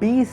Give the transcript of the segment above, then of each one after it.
20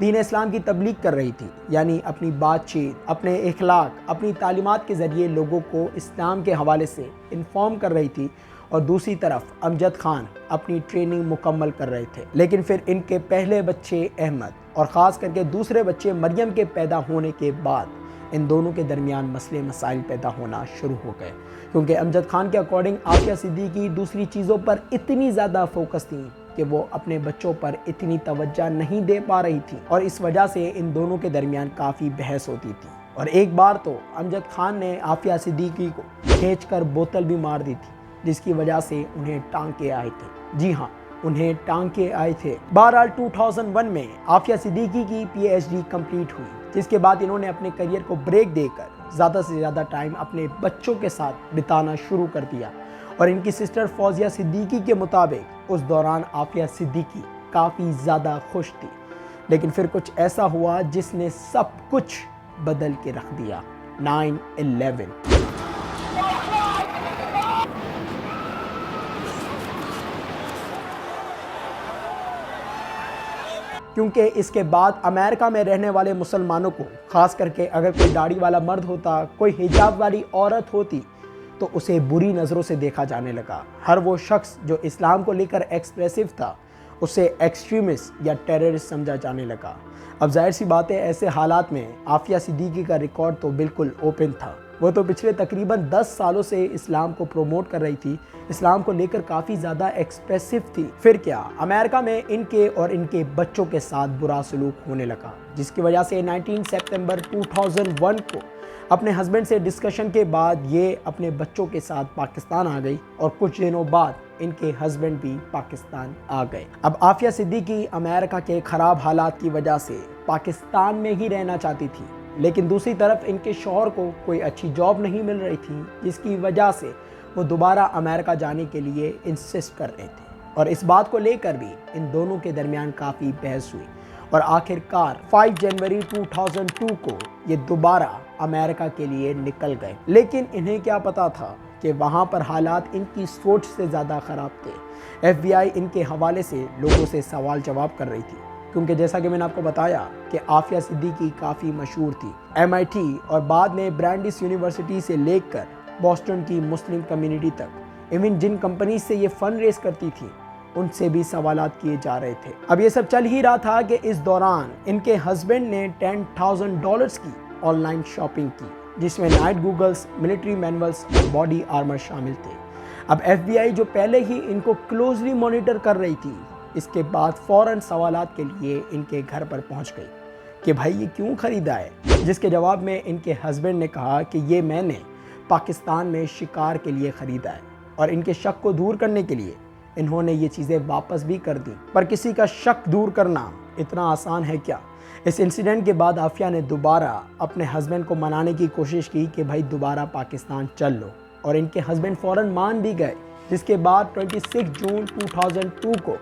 دین اسلام کی تبلیغ کر رہی تھی، یعنی اپنی بات چیت، اپنے اخلاق، اپنی تعلیمات کے ذریعے لوگوں کو اسلام کے حوالے سے انفارم کر رہی تھی، اور دوسری طرف امجد خان اپنی ٹریننگ مکمل کر رہے تھے۔ لیکن پھر ان کے پہلے بچے احمد اور خاص کر کے دوسرے بچے مریم کے پیدا ہونے کے بعد ان دونوں کے درمیان مسئلے مسائل پیدا ہونا شروع ہو گئے، کیونکہ امجد خان کے اکارڈنگ عافیہ صدیقی دوسری چیزوں پر اتنی زیادہ فوکس تھیں کہ وہ اپنے بچوں پر اتنی توجہ نہیں دے پا رہی تھی، اور اس وجہ سے ان دونوں کے درمیان کافی بحث ہوتی تھی۔ اور ایک بار تو امجد خان نے عافیہ صدیقی کو کھینچ کر بوتل بھی مار دی تھی، جس کی وجہ سے انہیں ٹانکے آئے تھے۔ جی ہاں، انہیں ٹانکے آئے تھے۔ بہرحال 2001 میں عافیہ صدیقی کی پی ایچ ڈی کمپلیٹ ہوئی، جس کے بعد انہوں نے اپنے کیریئر کو بریک دے کر زیادہ سے زیادہ ٹائم اپنے بچوں کے ساتھ بتانا شروع کر دیا، اور ان کی سسٹر فوزیہ صدیقی کے مطابق اس دوران عافیہ صدیقی کافی زیادہ خوش تھی۔ لیکن پھر کچھ ایسا ہوا جس نے سب کچھ بدل کے رکھ دیا۔ 9/11۔ کیونکہ اس کے بعد امریکہ میں رہنے والے مسلمانوں کو، خاص کر کے اگر کوئی داڑھی والا مرد ہوتا، کوئی حجاب والی عورت ہوتی، تو اسے بری نظروں سے دیکھا جانے لگا۔ ہر وہ شخص جو اسلام کو لے کر ایکسپریسو تھا، اسے ایکسٹریمسٹ یا ٹیررسٹ سمجھا جانے لگا۔ اب ظاہر سی بات ہے، ایسے حالات میں عافیہ صدیقی کا ریکارڈ تو بالکل اوپن تھا۔ وہ تو پچھلے تقریباً 10 سالوں سے اسلام کو پروموٹ کر رہی تھی، اسلام کو لے کر کافی زیادہ ایکسپریسو تھی۔ پھر کیا، امریکہ میں ان کے اور ان کے بچوں کے ساتھ برا سلوک ہونے لگا، جس کی وجہ سے 19 سپتمبر 2001 کو اپنے ہسبینڈ سے ڈسکشن کے بعد یہ اپنے بچوں کے ساتھ پاکستان آ گئی، اور کچھ دنوں بعد ان کے ہسبینڈ بھی پاکستان آ گئے۔ اب عافیہ صدیقی امریکہ کے خراب حالات کی وجہ سے پاکستان میں ہی رہنا چاہتی تھی، لیکن دوسری طرف ان کے شوہر کو کوئی اچھی جاب نہیں مل رہی تھی، جس کی وجہ سے وہ دوبارہ امریکہ جانے کے لیے انسسٹ کر رہے تھے، اور اس بات کو لے کر بھی ان دونوں کے درمیان کافی بحث ہوئی، اور آخر کار 5 جنوری 2002 کو یہ دوبارہ امریکہ کے لیے نکل گئے۔ لیکن انہیں کیا پتا تھا کہ وہاں پر حالات ان کی سوچ سے زیادہ خراب تھے۔ ایف بی آئی ان کے حوالے سے لوگوں سے سوال جواب کر رہی تھی، کیونکہ جیسا کہ میں نے آپ کو بتایا کہ عافیہ صدیقی کافی مشہور تھی۔ MIT اور بعد میں برانڈس یونیورسٹی سے لے کر بوسٹن کی مسلم کمیونٹی تک، ایون جن کمپنیز سے یہ فنڈ ریز کرتی تھی، ان سے بھی سوالات کیے جا رہے تھے۔ اب یہ سب چل ہی رہا تھا کہ اس دوران ان کے ہسبینڈ نے $10,000 کی آن لائن شاپنگ کی، جس میں نائٹ گوگلز، ملٹری مینولز اور باڈی آرمر شامل تھے۔ اب FBI جو پہلے ہی ان کو کلوزلی مانیٹر کر رہی تھی، اس کے بعد فوراً سوالات کے لیے ان کے گھر پر پہنچ گئی کہ بھائی یہ کیوں خریدا ہے، جس کے جواب میں ان کے ہسبینڈ نے کہا کہ یہ میں نے پاکستان میں شکار کے لیے خریدا ہے، اور ان کے شک کو دور کرنے کے لیے انہوں نے یہ چیزیں واپس بھی کر دیں۔ پر کسی کا شک دور کرنا اتنا آسان ہے کیا؟ اس انسیڈنٹ کے بعد عافیہ نے دوبارہ اپنے ہسبینڈ کو منانے کی کوشش کی کہ بھائی دوبارہ پاکستان چل لو، اور ان کے ہسبینڈ فوراً مان بھی گئے، جس کے بعد 26 جون 2002 کو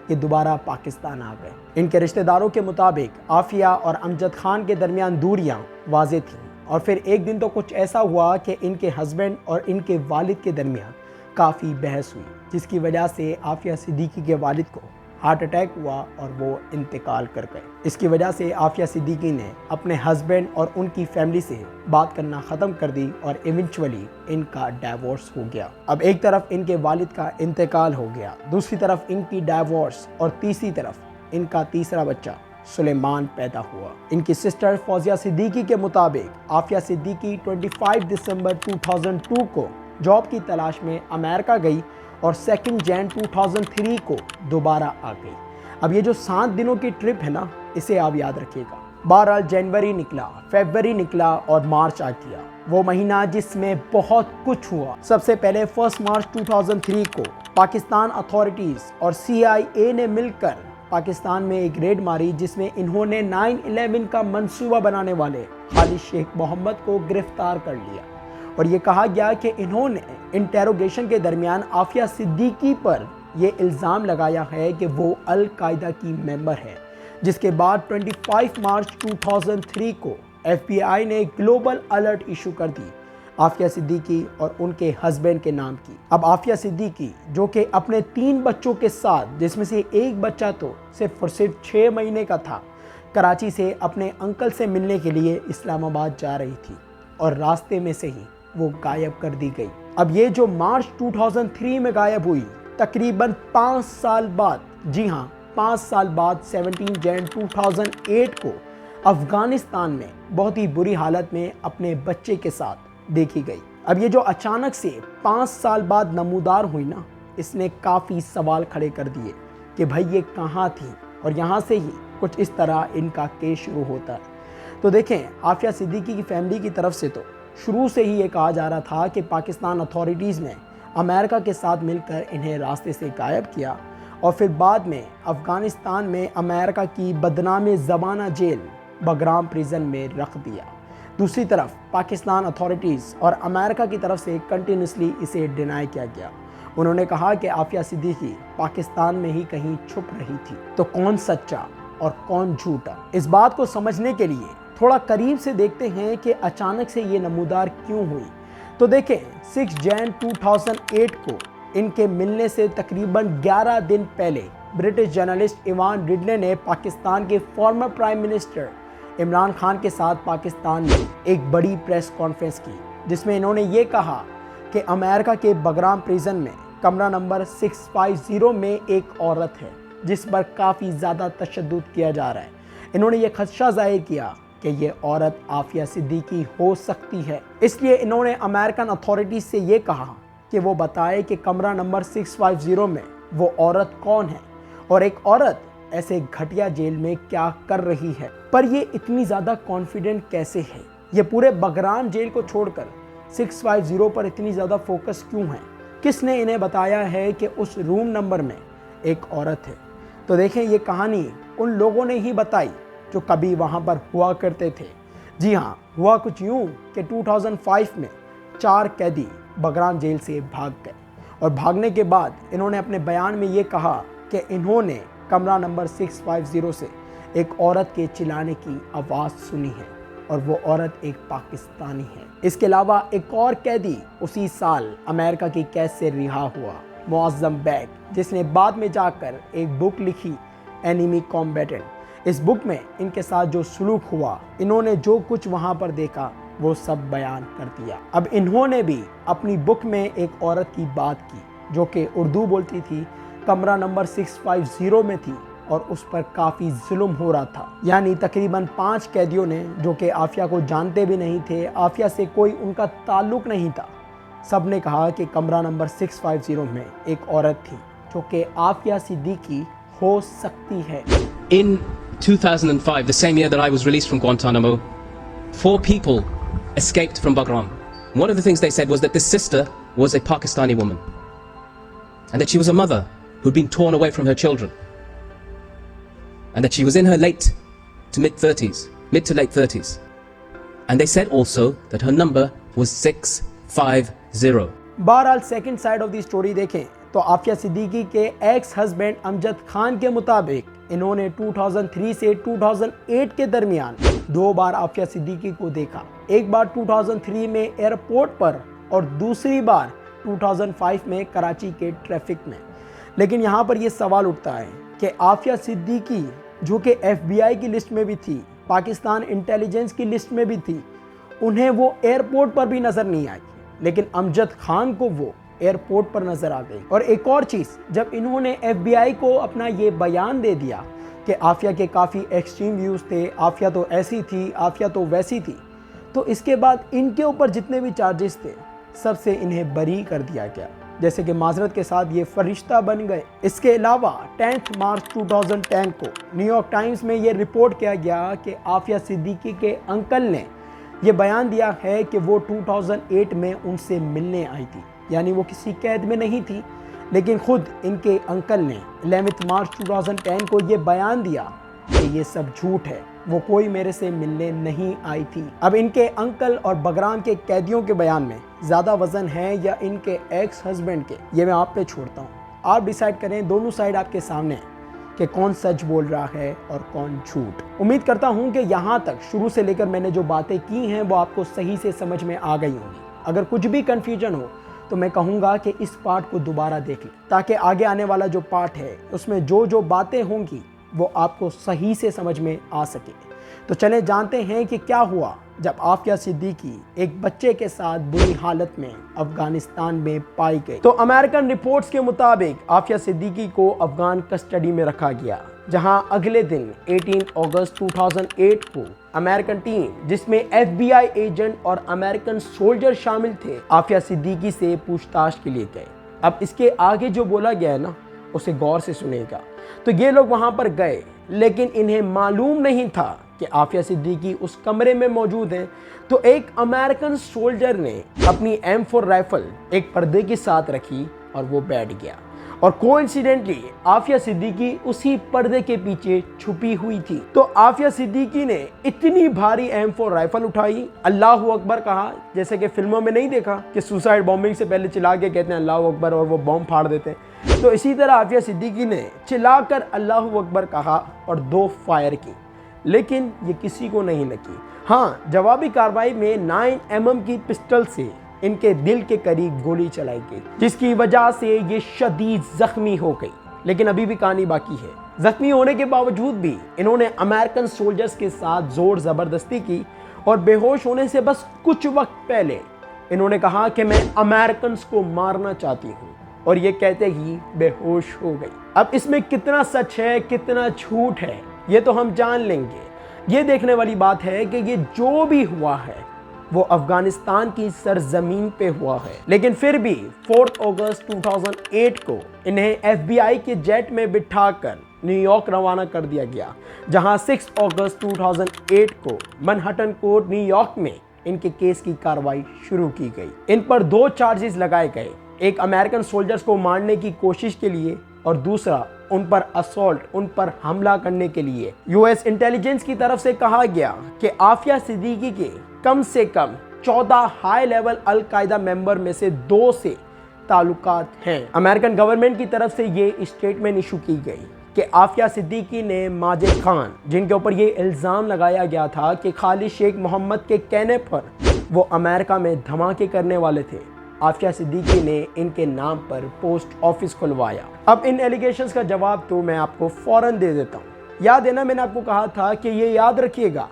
یہ دوبارہ پاکستان آ گئے۔ ان کے رشتہ داروں کے مطابق عافیہ اور امجد خان کے درمیان دوریاں واضح تھیں، اور پھر ایک دن تو کچھ ایسا ہوا کہ ان کے ہسبینڈ اور ان کے والد کے درمیان کافی بحث ہوئی، جس کی وجہ سے عافیہ صدیقی کے والد کو ہارٹ اٹیک ہوا اور وہ انتقال کر گئے۔ اس کی وجہ سے عافیہ صدیقی نے اپنے ہسبینڈ اور ان کی فیملی سے بات کرنا ختم کر دی، اور ایونچولی ان کا ڈائیورس ہو گیا۔ اب ایک طرف ان کے والد کا انتقال ہو گیا، دوسری طرف ان کی ڈائیورس، اور تیسری طرف ان کا تیسرا بچہ سلیمان پیدا ہوا۔ ان کی سسٹر فوزیہ صدیقی کے مطابق عافیہ صدیقی 25 دسمبر 2002 کو جاب کی تلاش میں امریکہ گئی، اور 2 جون 2003 کو دوبارہ آ گئی۔ اب یہ جو 7 دنوں کی ٹرپ ہے نا، اسے آپ یاد رکھیے گا۔ بہرحال جنوری نکلا، فیبروری نکلا، اور مارچ آ گیا، وہ مہینہ جس میں بہت کچھ ہوا۔ سب سے پہلے 1 مارچ 2003 کو پاکستان اتھارٹیز اور CIA نے مل کر پاکستان میں ایک ریڈ ماری، جس میں انہوں نے 9/11 کا منصوبہ بنانے والے خالد شیخ محمد کو گرفتار کر لیا، اور یہ کہا گیا کہ انہوں نے انٹیروگیشن کے درمیان عافیہ صدیقی پر یہ الزام لگایا ہے کہ وہ القاعدہ کی ممبر ہے، جس کے بعد 25 مارچ 2003 کو FBI نے گلوبل الرٹ ایشو کر دی عافیہ صدیقی اور ان کے ہسبینڈ کے نام کی۔ اب عافیہ صدیقی جو کہ اپنے 3 بچوں کے ساتھ، جس میں سے ایک بچہ تو صرف اور صرف 6 مہینے کا تھا، کراچی سے اپنے انکل سے ملنے کے لیے اسلام آباد جا رہی تھی اور راستے میں سے ہی وہ غائب کر دی گئی۔ اب یہ جو مارچ 2003 میں غائب ہوئی، تقریباً 5 سال بعد، جی ہاں 5 سال بعد 17 جن 2008 کو افغانستان میں بہت ہی بری حالت میں اپنے بچے کے ساتھ دیکھی گئی۔ اب یہ جو اچانک سے 5 سال بعد نمودار ہوئی نا، اس نے کافی سوال کھڑے کر دیے کہ بھائی یہ کہاں تھی، اور یہاں سے ہی کچھ اس طرح ان کا کیس شروع ہوتا ہے۔ تو دیکھیں، عافیہ صدیقی کی فیملی کی طرف سے تو شروع سے ہی یہ کہا جا رہا تھا کہ پاکستان اتھارٹیز نے امریکہ کے ساتھ مل کر انہیں راستے سے غائب کیا، اور پھر بعد میں افغانستان میں امریکہ کی بدنام زمانہ جیل بگرام پریزن میں رکھ دیا۔ دوسری طرف پاکستان اتھارٹیز اور امریکہ کی طرف سے کنٹینیوسلی اسے ڈینائی کیا گیا۔ انہوں نے کہا کہ عافیہ صدیقی پاکستان میں ہی کہیں چھپ رہی تھی۔ تو کون سچا اور کون جھوٹا، اس بات کو سمجھنے کے لیے تھوڑا قریب سے دیکھتے ہیں کہ اچانک سے یہ نمودار کیوں ہوئی۔ تو دیکھیں، 6 جن 2008 کو ان کے ملنے سے تقریباً 11 دن پہلے برٹش جرنلسٹ ایوان رڈلے نے پاکستان کے former prime minister Imran Khan کے ساتھ پاکستان میں ایک بڑی پریس کانفرنس کی، جس میں انہوں نے یہ کہا کہ امریکہ کے بگرام پریزن میں کمرہ نمبر 650 میں ایک عورت ہے جس پر کافی زیادہ تشدد کیا جا رہا ہے۔ انہوں نے یہ خدشہ ظاہر کیا کہ یہ عورت عافیہ صدیقی ہو سکتی ہے، اس لیے انہوں نے امریکن اتھارٹیز سے یہ کہا کہ وہ بتائے کہ کمرہ نمبر 650 میں وہ عورت کون ہے اور ایک عورت ایسے گھٹیا جیل میں کیا کر رہی ہے۔ پر یہ اتنی زیادہ کانفیڈنٹ کیسے ہے؟ یہ پورے بگرام جیل کو چھوڑ کر 650 پر اتنی زیادہ فوکس کیوں ہے؟ کس نے انہیں بتایا ہے کہ اس روم نمبر میں ایک عورت ہے؟ تو دیکھیں، یہ کہانی ان لوگوں نے ہی بتائی جو کبھی وہاں پر ہوا کرتے تھے۔ جی ہاں، ہوا کچھ یوں کہ 2005 میں 4 قیدی بگرام جیل سے بھاگ گئے، اور بھاگنے کے بعد انہوں نے اپنے بیان میں یہ کہا کہ انہوں نے کمرہ نمبر 650 سے ایک عورت کے چلانے کی آواز سنی ہے، اور وہ عورت ایک پاکستانی ہے۔ اس کے علاوہ ایک اور قیدی اسی سال امریکہ کی قید سے رہا ہوا، معظم بیگ، جس نے بعد میں جا کر ایک بک لکھی، اینیمی کمبیٹنٹ۔ اس بک میں ان کے ساتھ جو سلوک ہوا، انہوں نے جو کچھ وہاں پر دیکھا، وہ سب بیان کر دیا۔ اب انہوں نے بھی اپنی بک میں ایک عورت کی بات کی جو کہ اردو بولتی تھی، کمرہ نمبر 650 میں تھی، اور اس پر کافی ظلم ہو رہا تھا۔ یعنی تقریباً 5 قیدیوں نے، جو کہ عافیہ کو جانتے بھی نہیں تھے، عافیہ سے کوئی ان کا تعلق نہیں تھا، سب نے کہا کہ کمرہ نمبر 650 میں ایک عورت تھی جو کہ عافیہ صدیقی ہو سکتی ہے۔ In 2005, the same year that I was released from Guantanamo, 4 people escaped from Bagram. One of the things they said was that this sister was a Pakistani woman, and that she was a mother who'd been torn away from her children, and that she was in her mid to late 30s. And they said also that her number was 650. بہرحال second side of the story دیکھیں تو عافیہ صدیقی کے x husband Amjad Khan کے مطابق انہوں نے 2003 سے 2008 کے درمیان 2 بار عافیہ صدیقی کو دیکھا، ایک بار 2003 میں ایئرپورٹ پر اور دوسری بار 2005 میں کراچی کے ٹریفک میں۔ لیکن یہاں پر یہ سوال اٹھتا ہے کہ عافیہ صدیقی جو کہ FBI کی لسٹ میں بھی تھی، پاکستان انٹیلیجنس کی لسٹ میں بھی تھی، انہیں وہ ایئرپورٹ پر بھی نظر نہیں آئی، لیکن امجد خان کو وہ ایئرپورٹ پر نظر آ گئی۔ اور ایک اور چیز، جب انہوں نے FBI کو اپنا یہ بیان دے دیا کہ عافیہ کے کافی ایکسٹریم ویوز تھے، عافیہ تو ایسی تھی، عافیہ تو ویسی تھی، تو اس کے بعد ان کے اوپر جتنے بھی چارجز تھے سب سے انہیں بری کر دیا گیا، جیسے کہ معذرت کے ساتھ یہ فرشتہ بن گئے۔ اس کے علاوہ 10 مارچ 2010 کو نیو یارک ٹائمز میں یہ رپورٹ کیا گیا کہ عافیہ صدیقی کے انکل نے یہ بیان دیا ہے کہ وہ 2008 میں ان سے ملنے آئی تھی، یعنی وہ کسی قید میں نہیں تھی، لیکن خود ان کے انکل نے 11 مارچ 2010 کو یہ بیان دیا کہ یہ سب جھوٹ ہے، وہ کوئی میرے سے ملنے نہیں آئی تھی۔ اب ان کے انکل اور بگرام کے قیدیوں کے بیان میں زیادہ وزن ہے یا ان کے ایکس ہسبینڈ کے، یہ میں آپ پہ چھوڑتا ہوں، آپ ڈیسائیڈ کریں، دونوں سائیڈ آپ کے سامنے کہ کون سچ بول رہا ہے اور کون جھوٹ۔ امید کرتا ہوں کہ یہاں تک شروع سے لے کر میں نے جو باتیں کی ہیں وہ آپ کو صحیح سے سمجھ میں آ گئی ہوں گی۔ اگر کچھ بھی کنفیوژن ہو تو میں کہوں گا کہ اس پارٹ کو دوبارہ دیکھ لیں، تاکہ آگے آنے والا جو پارٹ ہے اس میں جو باتیں ہوں گی وہ آپ کو صحیح سے سمجھ میں آ سکے۔ تو چلیں جانتے ہیں کہ کیا ہوا جب عافیہ صدیقی ایک بچے کے ساتھ بری حالت میں افغانستان میں پائی گئی۔ تو امریکن رپورٹس کے مطابق عافیہ صدیقی کو افغان کسٹڈی میں رکھا گیا، جہاں اگلے دن 18 اگست 2008 کو امریکن ٹیم جس میں FBI ایجنٹ اور امریکن سولجر شامل تھے عافیہ صدیقی سے پوچھ تاچھ کے لیے گئے۔ اب اس کے آگے جو بولا گیا ہے نا اسے غور سے سنے گا۔ تو یہ لوگ وہاں پر گئے، لیکن انہیں معلوم نہیں تھا کہ عافیہ صدیقی اس کمرے میں موجود ہیں۔ تو ایک امریکن سولجر نے اپنی M4 رائفل ایک پردے کے ساتھ رکھی اور وہ بیٹھ گیا، اور کوئنسیڈنٹلی عافیہ صدیقی اسی پردے کے پیچھے چھپی ہوئی تھی۔ تو عافیہ صدیقی نے اتنی بھاری M4 رائفل اٹھائی، اللہ اکبر کہا، جیسے کہ فلموں میں نہیں دیکھا کہ سوسائڈ بومبنگ سے پہلے چلا کے کہتے ہیں اللہ اکبر اور وہ بم پھاڑ دیتے ہیں، تو اسی طرح عافیہ صدیقی نے چلا کر اللہ اکبر کہا اور 2 فائر کی، لیکن یہ کسی کو نہیں لگی۔ ہاں، جوابی کارروائی میں 9mm کی پسٹل سے ان کے دل کے قریب گولی چلائی گئی، جس کی وجہ سے یہ شدید زخمی ہو گئی۔ لیکن ابھی بھی کہانی باقی ہے۔ زخمی ہونے کے باوجود بھی انہوں نے امریکن سولجرز کے ساتھ زور زبردستی کی، اور بے ہوش ہونے سے بس کچھ وقت پہلے انہوں نے کہا کہ میں امریکنز کو مارنا چاہتی ہوں، اور یہ کہتے ہی بے ہوش ہو گئی۔ اب اس میں کتنا سچ ہے کتنا جھوٹ ہے یہ تو ہم جان لیں گے۔ یہ دیکھنے والی بات ہے کہ یہ جو بھی ہوا ہے وہ افغانستان کی سرزمین پہ ہوا ہے، لیکن پھر بھی 4 اگست 2008 کو انہیں FBI کے جیٹ میں بٹھا کر نیو یارک روانہ کر دیا گیا، جہاں 6 اگست 2008 کو منہٹن کورٹ نیو یارک میں ان کے کیس کی کارروائی شروع کی گئی۔ ان پر 2 چارجز لگائے گئے، ایک امریکن سولجرز کو مارنے کی کوشش کے لیے اور دوسرا ان پر اسالٹ، ان پر حملہ کرنے کے لیے۔ US انٹیلیجنس کی طرف سے کہا گیا کہ عافیہ صدیقی کے کم سے کم 14 ہائی لیول القاعدہ ممبر میں سے 2 سے تعلقات ہیں۔ امریکن گورنمنٹ کی طرف سے یہ اسٹیٹمنٹ ایشو کی گئی کہ عافیہ صدیقی نے ماجد خان، جن کے اوپر یہ الزام لگایا گیا تھا کہ خالد شیخ محمد کے کہنے پر وہ امریکہ میں دھماکے کرنے والے تھے، عافیہ صدیقی نے ان کے نام پر پوسٹ آفس کھلوایا۔ اب ان ایلیگیشنز کا جواب تو میں آپ کو فوراً دے دیتا ہوں۔ یاد ہے نا، میں نے آپ کو کہا تھا کہ یہ یاد رکھیے گا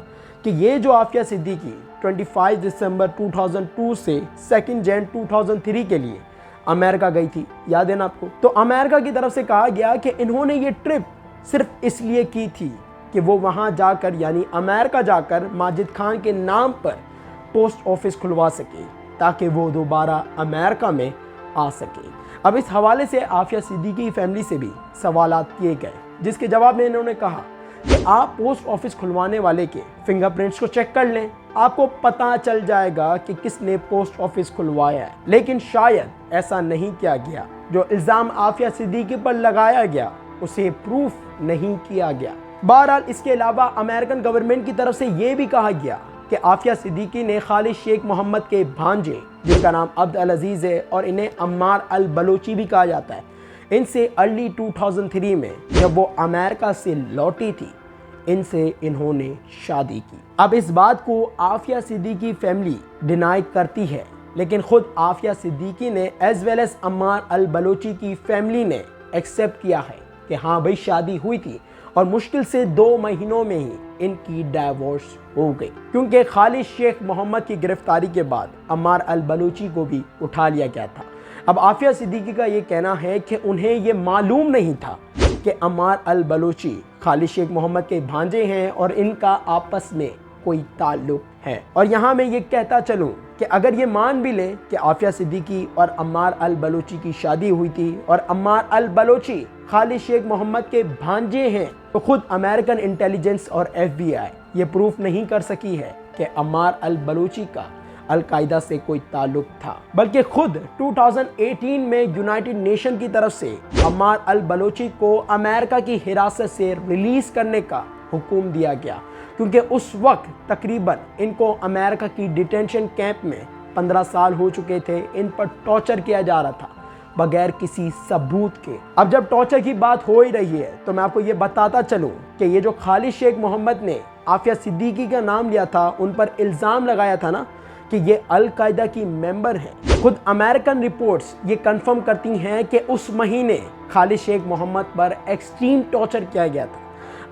کہ یہ جو عافیہ صدیقی 25 دسمبر 2002 سے 2 جن 2003 کے لیے امریکہ گئی تھی، یاد ہے نا آپ کو؟ تو امریکہ کی طرف سے کہا گیا کہ انہوں نے یہ ٹرپ صرف اس لیے کی تھی کہ وہ وہاں جا کر، یعنی امریکہ جا کر ماجد خان کے نام پر پوسٹ آفس کھلوا سکے تاکہ وہ دوبارہ امریکہ میں آ سکے۔ اب اس حوالے سے عافیہ صدیقی کی فیملی سے بھی سوالات کیے گئے، جس کے جواب میں انہوں نے کہا کہ آپ پوسٹ آفس کھلوانے والے کے فنگر پرنٹس کو چیک کر لیں، آپ کو پتہ چل جائے گا کہ کس نے پوسٹ آفس کھلوایا ہے۔ لیکن شاید ایسا نہیں کیا گیا، جو الزام عافیہ صدیقی پر لگایا گیا اسے پروف نہیں کیا گیا۔ بہرحال اس کے علاوہ امریکن گورنمنٹ کی طرف سے یہ بھی کہا گیا کہ عافیہ صدیقی نے خالد شیخ محمد کے بھانجے، جن کا نام عبد العزیز ہے اور انہیں عمار البلوچی بھی کہا جاتا ہے، ان سے ارلی 2003 میں جب وہ امریکہ سے لوٹی تھی، ان سے انہوں نے شادی کی۔ اب اس بات کو عافیہ صدیقی فیملی ڈینائی کرتی ہے، لیکن خود عافیہ صدیقی نے ایز ویل ایز عمار البلوچی کی فیملی نے ایکسیپٹ کیا ہے کہ ہاں بھائی شادی ہوئی تھی، اور مشکل سے 2 مہینوں میں ہی ان کی ڈائیورس ہو گئی، کیونکہ خالد شیخ محمد کی گرفتاری کے بعد عمار البلوچی کو بھی اٹھا لیا گیا تھا۔ اب عافیہ صدیقی کا یہ کہنا ہے کہ انہیں یہ معلوم نہیں تھا کہ عمار البلوچی خالد شیخ محمد کے بھانجے ہیں اور ان کا آپس میں کوئی تعلق ہے۔ اور یہاں میں یہ کہتا چلوں کہ اگر یہ مان بھی لیں کہ عافیہ صدیقی اور عمار البلوچی کی شادی ہوئی تھی اور عمار البلوچی خالد شیخ محمد کے بھانجے ہیں، تو خود امریکن انٹیلیجنس اور FBI یہ پروف نہیں کر سکی ہے کہ عمار البلوچی کا القاعدہ سے کوئی تعلق تھا، بلکہ خود 2018 میں یونائٹڈ نیشن کی طرف سے عمار البلوچی کو امریکہ کی حراست سے ریلیز کرنے کا حکم دیا گیا، کیونکہ اس وقت تقریباً ان کو امریکہ کی ڈیٹینشن کیمپ میں 15 سال ہو چکے تھے، ان پر ٹارچر کیا جا رہا تھا بغیر کسی ثبوت کے۔ اب جب ٹارچر کی بات ہو ہی رہی ہے تو میں آپ کو یہ بتاتا چلوں کہ یہ جو خالد شیخ محمد نے عافیہ صدیقی کا نام لیا تھا، ان پر الزام لگایا تھا نا کہ یہ القاعدہ کی ممبر ہیں، خود امریکن رپورٹس یہ کنفرم کرتی ہیں کہ اس مہینے خالد شیخ محمد پر ایکسٹریم ٹارچر کیا گیا تھا۔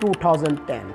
2010,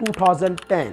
2010।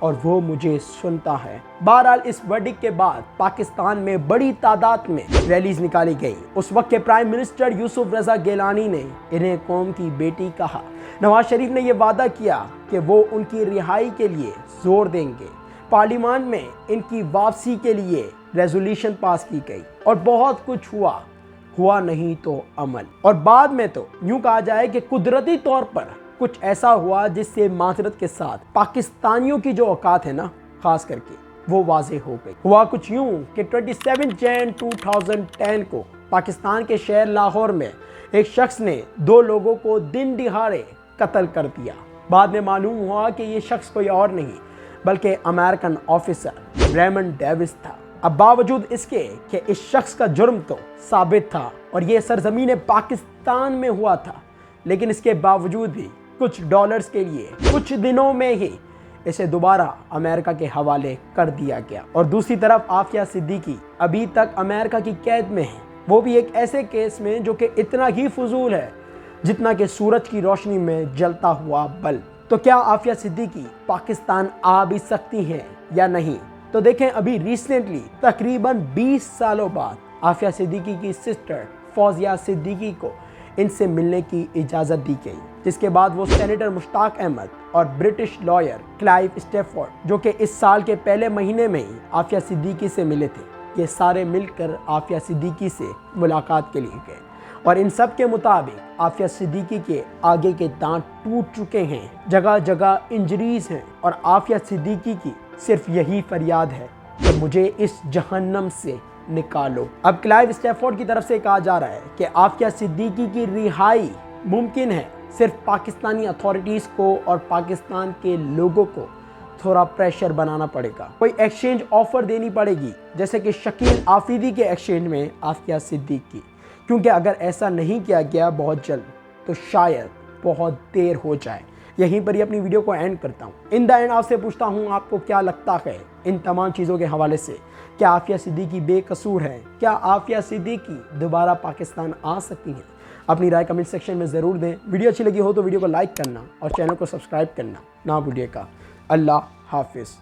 اور وہ مجھے سنتا ہے۔ بہرحال اس ورڈکٹ کے بعد پاکستان میں بڑی تعداد میں ریلیز نکالی گئی۔ اس وقت کے پرائم منسٹر یوسف رضا گیلانی نے انہیں قوم کی بیٹی کہا۔ نواز شریف نے یہ وعدہ کیا کہ وہ ان کی رہائی کے لیے زور دیں گے۔ پارلیمان میں ان کی واپسی کے لیے ریزولوشن پاس کی گئی اور بہت کچھ ہوا نہیں تو عمل، اور بعد میں تو یوں کہا جائے کہ قدرتی طور پر کچھ ایسا ہوا جس سے معذرت کے ساتھ پاکستانیوں کی جو اوقات ہے نا خاص کر کے وہ واضح ہو گئی۔ ہوا کچھ یوں کہ 27 جون 2010 کو پاکستان کے شہر لاہور میں ایک شخص نے 2 لوگوں کو دن دہاڑے قتل کر دیا۔ بعد میں معلوم ہوا کہ یہ شخص کوئی اور نہیں بلکہ امریکن آفیسر ریمنڈ ڈیوس تھا۔ اب باوجود اس کے کہ اس شخص کا جرم تو ثابت تھا اور یہ سرزمین پاکستان میں ہوا تھا، لیکن اس کے باوجود بھی کچھ ڈالرز کے لیے کچھ دنوں میں ہی اسے دوبارہ امریکہ کے حوالے کر دیا گیا۔ اور دوسری طرف عافیہ صدیقی ابھی تک امریکہ کی قید میں ہے، وہ بھی ایک ایسے کیس میں جو کہ اتنا ہی فضول ہے جتنا کہ سورج کی روشنی میں جلتا ہوا بلب۔ تو کیا عافیہ صدیقی پاکستان آ بھی سکتی ہیں یا نہیں؟ تو دیکھیں ابھی ریسنٹلی تقریباً 20 سالوں بعد عافیہ صدیقی کی سسٹر فوزیہ صدیقی کو ان سے ملنے کی اجازت دی گئی، جس کے بعد وہ سینیٹر مشتاق احمد اور برٹش لائر کلائیو اسٹیفورڈ جو کہ اس سال کے پہلے مہینے میں ہی عافیہ صدیقی سے ملے تھے، یہ سارے مل کر عافیہ صدیقی سے ملاقات کے لیے گئے، اور ان سب کے مطابق عافیہ صدیقی کے آگے کے دانت ٹوٹ چکے ہیں، جگہ جگہ انجریز ہیں، اور عافیہ صدیقی کی صرف یہی فریاد ہے کہ مجھے اس جہنم سے نکالو۔ اب کلائیو اسٹیفورڈ کی طرف سے کہا جا رہا ہے کہ عافیہ صدیقی کی رہائی ممکن ہے، صرف پاکستانی اتھارٹیز کو اور پاکستان کے لوگوں کو تھوڑا پریشر بنانا پڑے گا، کوئی ایکسچینج آفر دینی پڑے گی، جیسے کہ شکیل آفریدی کے ایکسچینج میں عافیہ صدیقی، کیونکہ اگر ایسا نہیں کیا گیا بہت جلد تو شاید بہت دیر ہو جائے۔ یہیں پر ہی اپنی ویڈیو کو اینڈ کرتا ہوں۔ ان دا اینڈ آپ سے پوچھتا ہوں، آپ کو کیا لگتا ہے ان تمام چیزوں کے حوالے سے؟ کیا عافیہ صدیقی بے قصور ہے؟ کیا عافیہ صدیقی دوبارہ پاکستان آ سکتی ہیں؟ اپنی رائے کمنٹ سیکشن میں ضرور دیں۔ ویڈیو اچھی لگی ہو تو ویڈیو کو لائک کرنا اور چینل کو سبسکرائب کرنا نہ بھولیے گا۔ اللہ حافظ۔